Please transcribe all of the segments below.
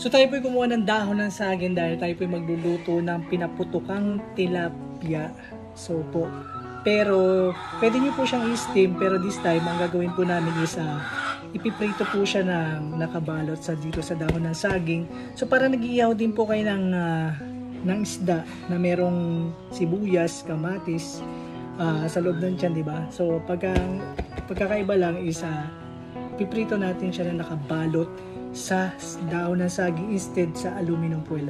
So tayo po kumuha ng dahon ng saging dahil tayo po magluluto ng pinaputukang tilapia. So po, pero pwede nyo po siyang i-steam, pero this time ang gagawin po namin is ipiprito po siya ng nakabalot dito sa dahon ng saging. So para nag-iihaw din po kayo ng isda na merong sibuyas, kamatis sa loob ng tiyan, di ba? So pagkakaiba lang is piprito natin siya na nakabalot sa dahon ng saging instead sa aluminum foil.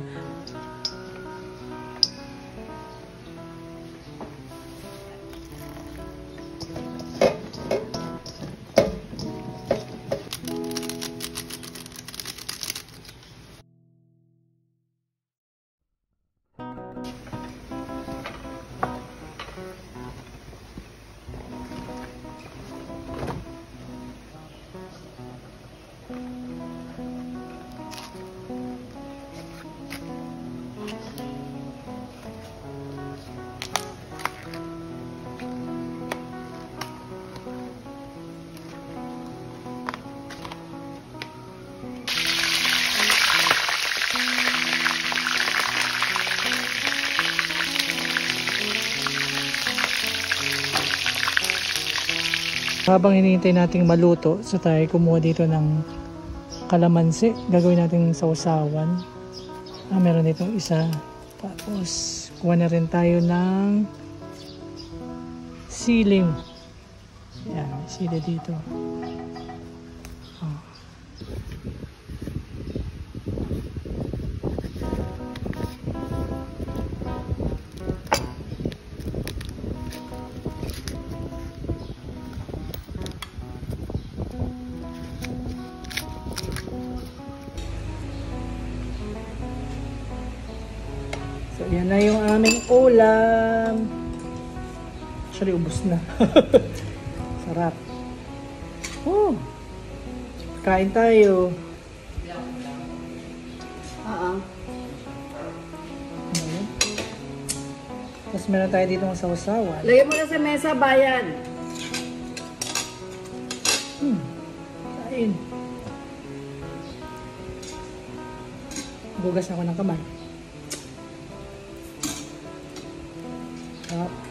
Habang hinihintay nating maluto, so tayo kumuha dito ng kalamansi. Gagawin natin sausawan. Meron ditong isa. Tapos, kuha na rin tayo ng siling. Yan, sili dito. So, yan na yung aming ulam. Actually, ubos na. Sarap. Oh! Kain tayo. Tapos meron tayo dito ng sausawan. Lagyan mo na sa mesa, bayan. Kain. Bugas ako ng kamay. Sarap.